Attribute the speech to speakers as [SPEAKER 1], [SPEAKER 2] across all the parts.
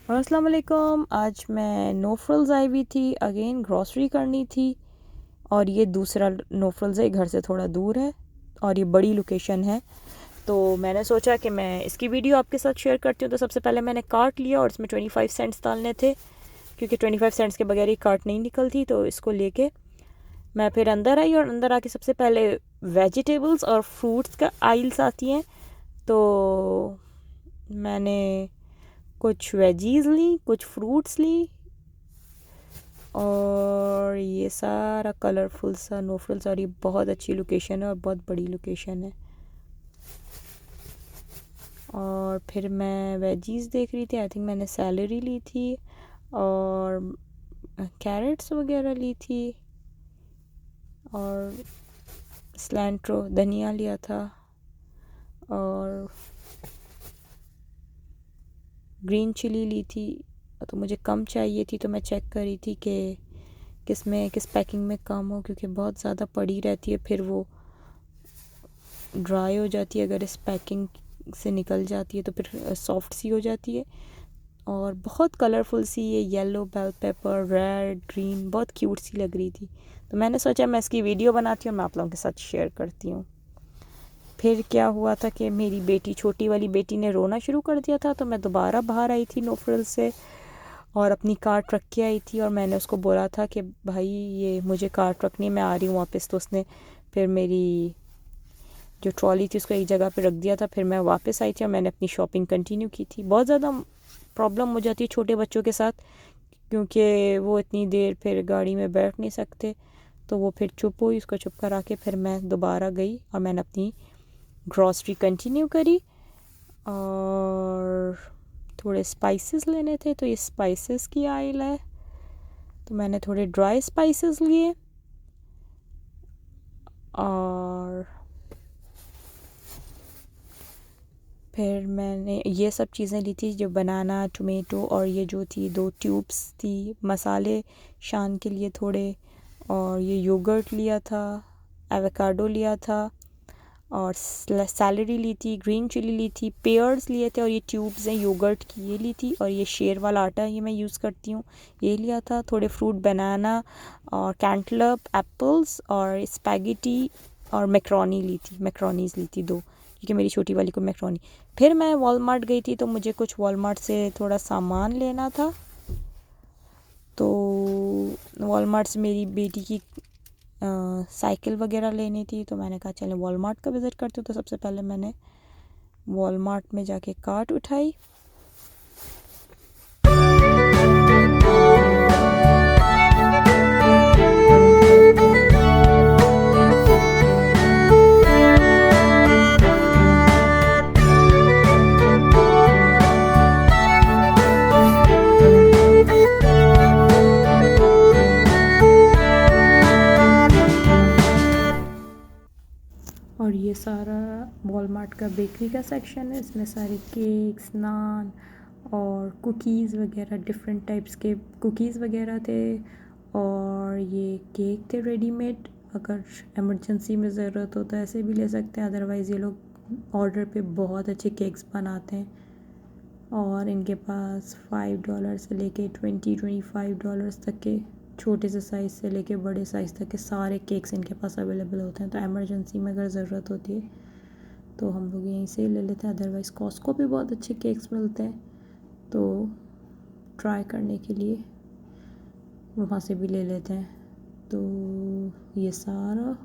[SPEAKER 1] और अस्सलाम वालेकुम। आज मैं नो फ्रिल्स आई हुई थी, अगेन ग्रॉसरी करनी थी। और ये दूसरा नो फ्रिल्स है, घर से थोड़ा दूर है और ये बड़ी लोकेशन है। तो मैंने सोचा कि मैं इसकी वीडियो आपके साथ शेयर करती हूँ। तो सबसे पहले मैंने कार्ट लिया और इसमें 25 सेंट्स डालने थे, क्योंकि 25 सेंट्स के बगैर ही कार्ट नहीं निकलती। तो इसको लेके मैं फिर अंदर आई और अंदर आके सबसे पहले वेजिटेबल्स और फ्रूट्स का आइल्स आती हैं। तो मैंने कुछ वेजीज़ ली, कुछ फ्रूट्स ली और ये सारा कलरफुल सा नो फ्रिल्स। और ये बहुत अच्छी लोकेशन है और बहुत बड़ी लोकेशन है। और फिर मैं वेजीज़ देख रही थी, आई थिंक मैंने सैलरी ली थी और कैरेट्स वगैरह ली थी और सिलेंट्रो धनिया लिया था और ग्रीन चिली ली थी। तो मुझे कम चाहिए थी, तो मैं चेक कर रही थी कि किस पैकिंग में कम हो, क्योंकि बहुत ज़्यादा पड़ी रहती है, फिर वो ड्राई हो जाती है। अगर इस पैकिंग से निकल जाती है तो फिर सॉफ्ट सी हो जाती है। और बहुत कलरफुल सी, ये yellow bell pepper, red, green, बहुत क्यूट सी लग रही थी। तो मैंने सोचा मैं इसकी वीडियो बनाती हूँ, मैं आप लोगों के साथ शेयर करती हूँ। फिर क्या हुआ था कि मेरी बेटी, छोटी वाली बेटी ने रोना शुरू कर दिया था। तो मैं दोबारा बाहर आई थी नो फ्रिल्स से और अपनी कार्ट रख के आई थी। और मैंने उसको बोला था कि भाई ये मुझे कार्ट रखनी है, मैं आ रही हूँ वापस। तो उसने फिर मेरी जो ट्रॉली थी उसको एक जगह पे रख दिया था। फिर मैं वापस आई थी और मैंने अपनी शॉपिंग कंटिन्यू की थी। बहुत ज़्यादा प्रॉब्लम हो जाती है छोटे बच्चों के साथ, क्योंकि वो इतनी देर फिर गाड़ी में बैठ नहीं सकते। तो वो फिर चुप हुई, उसको चुप करा के फिर मैं दोबारा गई और मैंने अपनी ग्रॉसरी कंटिन्यू करी। और थोड़े स्पाइसेस लेने थे, तो ये स्पाइसेस की आइल है। तो मैंने थोड़े ड्राई स्पाइसेस लिए और फिर मैंने ये सब चीज़ें ली थी, जो बनाना, टोमेटो और ये जो थी 2 ट्यूब्स थी मसाले शान के लिए थोड़े। और ये योगर्ट लिया था, एवोकाडो लिया था और सैलरी ली थी, ग्रीन चिली ली थी, पेयर्स लिए थे और ये ट्यूब्स हैं योगर्ट की, ये ली थी। और ये शेर वाला आटा ये मैं यूज़ करती हूँ, ये लिया था। थोड़े फ्रूट, बनाना और कैंटलप, एप्पल्स और स्पैगेटी और मैक्रोनीज़ ली थी 2, क्योंकि मेरी छोटी वाली को मैक्रोनी। फिर मैं वॉलमार्ट गई थी, तो मुझे कुछ वॉलमार्ट से थोड़ा सामान लेना था। तो वॉलमार्ट से मेरी बेटी की साइकिल वगैरह लेनी थी। तो मैंने कहा चलें वॉलमार्ट का विज़िट करती हूँ। तो सबसे पहले मैंने वॉलमार्ट में जाके कार्ट उठाई। और ये सारा वॉलमार्ट का बेकरी का सेक्शन है। इसमें सारे केक्स, नान और कुकीज़ वगैरह, डिफरेंट टाइप्स के कुकीज़ वगैरह थे। और ये केक थे रेडीमेड, अगर इमरजेंसी में ज़रूरत हो तो ऐसे भी ले सकते हैं, अदरवाइज़ ये लोग ऑर्डर पे बहुत अच्छे केक्स बनाते हैं। और इनके पास $5 से लेके $25 तक के, छोटे से साइज़ से लेके बड़े साइज़ तक के सारे केक्स इनके पास अवेलेबल होते हैं। तो इमरजेंसी में अगर ज़रूरत होती है तो हम लोग यहीं से ले लेते हैं। अदरवाइज़ कॉस्को पे बहुत अच्छे केक्स मिलते हैं, तो ट्राई करने के लिए वहाँ से भी ले लेते हैं। तो ये सारा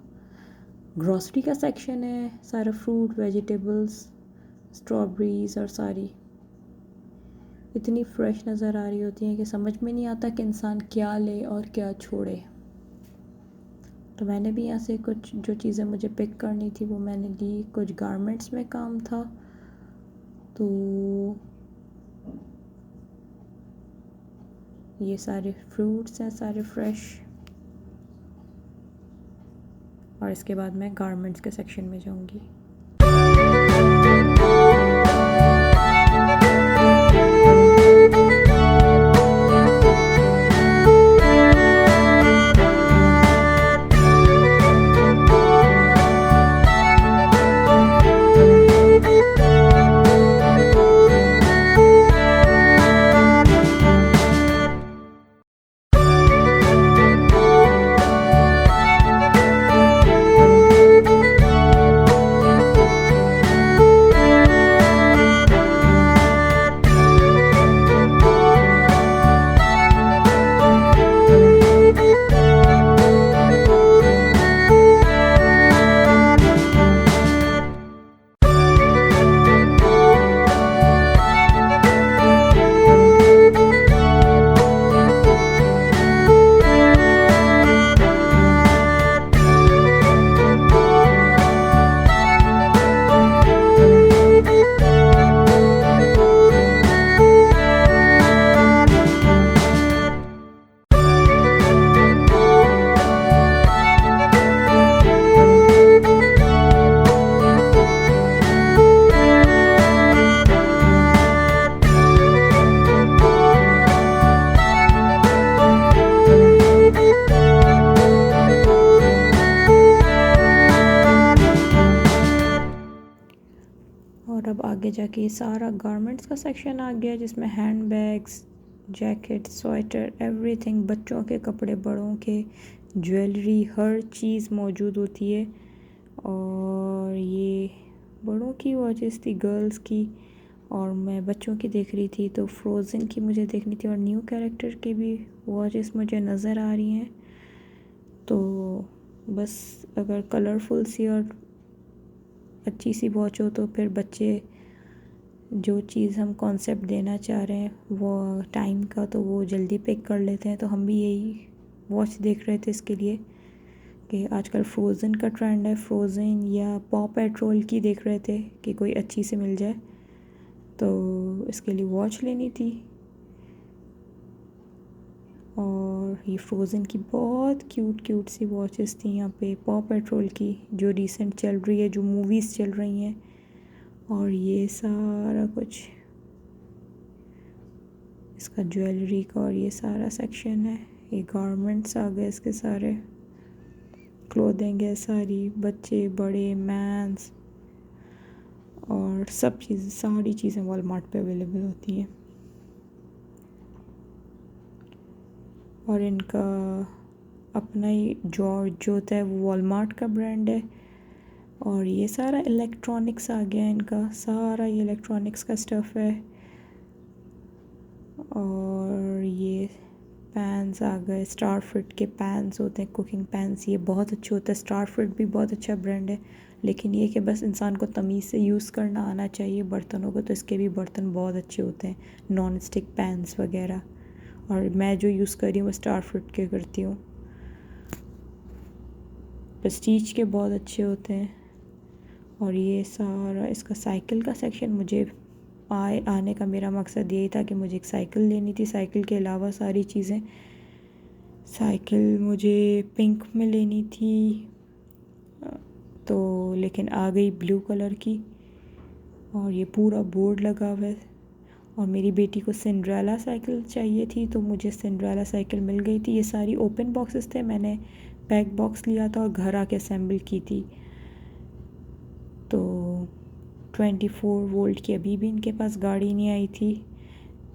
[SPEAKER 1] ग्रॉसरी का सेक्शन है, सारा फ्रूट, वेजिटेबल्स, स्ट्रॉबेरीज़ और सारी इतनी फ़्रेश नज़र आ रही होती हैं कि समझ में नहीं आता कि इंसान क्या ले और क्या छोड़े। तो मैंने भी यहाँ से कुछ जो चीज़ें मुझे पिक करनी थी वो मैंने ली। कुछ गारमेंट्स में काम था, तो ये सारे फ्रूट्स हैं, सारे फ्रेश। और इसके बाद मैं गारमेंट्स के सेक्शन में जाऊँगी। आगे जाके ये सारा गारमेंट्स का सेक्शन आ गया, जिसमें hand bags, jacket, sweater, everything, बच्चों के कपड़े, बड़ों के, ज्वेलरी, हर चीज़ मौजूद होती है। और ये बड़ों की वॉचेस थी, गर्ल्स की, और मैं बच्चों की देख रही थी, तो फ्रोज़न की मुझे देखनी थी, और न्यू कैरेक्टर की भी वॉचेस मुझे नज़र आ रही हैं। तो बस अगर कलरफुल सी और अच्छी सी वॉच हो तो फिर बच्चे जो चीज़ हम कॉन्सेप्ट देना चाह रहे हैं वो टाइम का, तो वो जल्दी पिक कर लेते हैं। तो हम भी यही वॉच देख रहे थे इसके लिए कि आजकल फ्रोज़न का ट्रेंड है, फ्रोज़न या पॉ पेट्रोल की देख रहे थे कि कोई अच्छी सी मिल जाए, तो इसके लिए वॉच लेनी थी। और ये फ्रोज़न की बहुत क्यूट सी वॉचेस थी यहाँ पे, पॉ पेट्रोल की जो रिसेंट चल रही है, जो मूवीज़ चल रही हैं। और ये सारा कुछ इसका ज्वेलरी का और ये सारा सेक्शन है। ये गारमेंट्स आ गए, इसके सारे क्लोथिंग है सारी, बच्चे, बड़े, मैंस, और सब चीज़ें, सारी चीज़ें वॉलमार्ट पे अवेलेबल होती हैं। और इनका अपना ही जॉर्ज जो होता है वो वॉलमार्ट का ब्रांड है। और ये सारा इलेक्ट्रॉनिक्स आ गया है, इनका सारा ये इलेक्ट्रॉनिक्स का स्टफ़ है। और ये पैन्स आ गए, स्टारफिट के पैन्स होते हैं, कुकिंग पैन्स, ये बहुत अच्छे होते हैं। स्टारफिट भी बहुत अच्छा ब्रांड है, लेकिन ये कि बस इंसान को तमीज़ से यूज़ करना आना चाहिए बर्तनों को, तो इसके भी बर्तन बहुत अच्छे होते हैं, नॉन स्टिक पैन्स वगैरह। और मैं जो यूज़ कर रही हूँ वो स्टारफिट के करती हूँ। प्रेस्टीज के बहुत अच्छे होते हैं। और ये सारा इसका साइकिल का सेक्शन, मुझे आने का मेरा मकसद यही था कि मुझे एक साइकिल लेनी थी। साइकिल के अलावा सारी चीज़ें, साइकिल मुझे पिंक में लेनी थी, तो लेकिन आ गई ब्लू कलर की, और ये पूरा बोर्ड लगा हुआ है। और मेरी बेटी को सिंड्रेला साइकिल चाहिए थी, तो मुझे सिंड्रेला साइकिल मिल गई थी। ये सारी ओपन बॉक्सेस थे, मैंने पैक बॉक्स लिया था और घर आके असेंबल की थी। तो 24 वोल्ट की अभी भी इनके पास गाड़ी नहीं आई थी।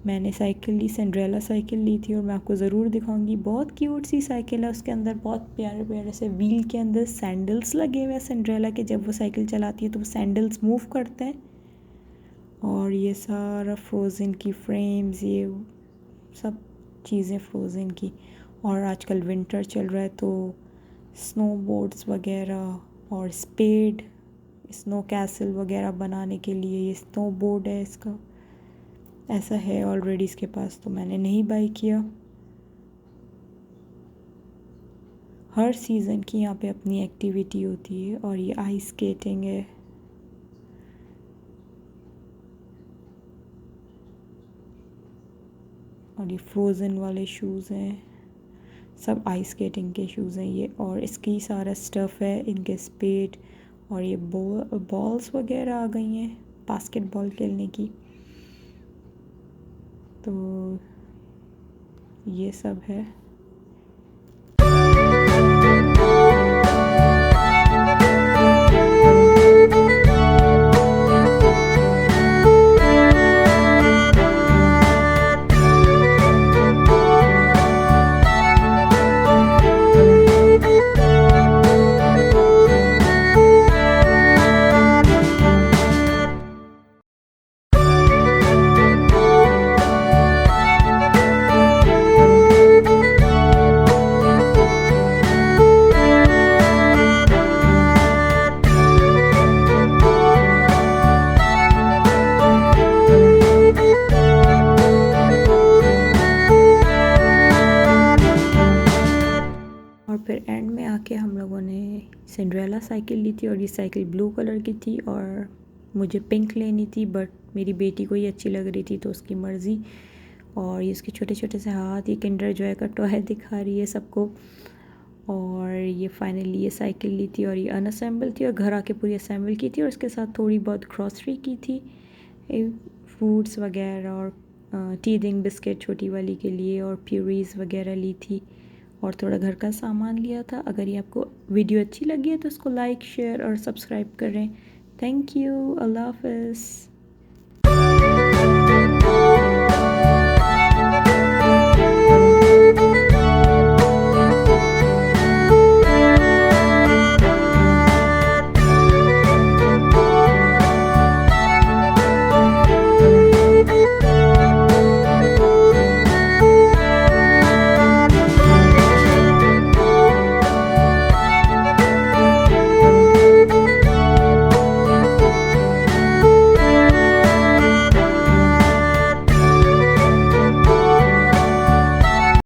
[SPEAKER 1] मैंने साइकिल ली, सिंड्रेला साइकिल ली थी, और मैं आपको ज़रूर दिखाऊंगी। बहुत क्यूट सी साइकिल है, उसके अंदर बहुत प्यारे प्यारे से व्हील के अंदर सैंडल्स लगे हुए हैं सिंड्रेला के। जब वो साइकिल चलाती है तो वो सैंडल्स मूव करते हैं। और ये सारा फ्रोज़न की फ्रेम्स, ये सब चीज़ें फ्रोज़न की। और आजकल विंटर चल रहा है तो स्नो बोर्ड्स वगैरह और स्पेड, स्नो कैसल वगैरह बनाने के लिए ये स्नो बोर्ड है, इसका ऐसा है ऑलरेडी इसके पास, तो मैंने नहीं बाई किया। हर सीज़न की यहाँ पे अपनी एक्टिविटी होती है। और ये आइस स्केटिंग है, और ये फ्रोज़न वाले शूज़ हैं, सब आइस स्केटिंग के शूज़ हैं ये। और इसकी सारा स्टफ़ है, इनके स्पेड, और ये बॉल्स वगैरह आ गई हैं बास्केटबॉल खेलने की, तो ये सब है। और फिर एंड में आके हम लोगों ने सिंड्रेला साइकिल ली थी, और ये साइकिल ब्लू कलर की थी, और मुझे पिंक लेनी थी, बट मेरी बेटी को ये अच्छी लग रही थी तो उसकी मर्ज़ी। और ये इसके छोटे छोटे से हाथ, ये किंडर जॉय का टॉय दिखा रही है सबको। और ये फाइनली ये साइकिल ली थी, और ये अनअसेंबल थी, और घर आके पूरी असेंबल की थी, और उसके साथ थोड़ी बहुत ग्रॉसरी की थी, फ्रूट्स वगैरह, और टीदिंग बिस्किट छोटी वाली के लिए, और प्यूरीज़ वगैरह ली थी, और थोड़ा घर का सामान लिया था। अगर ये आपको वीडियो अच्छी लगी है तो उसको लाइक, शेयर और सब्सक्राइब करें। थैंक यू, अल्लाह हाफ़िज़।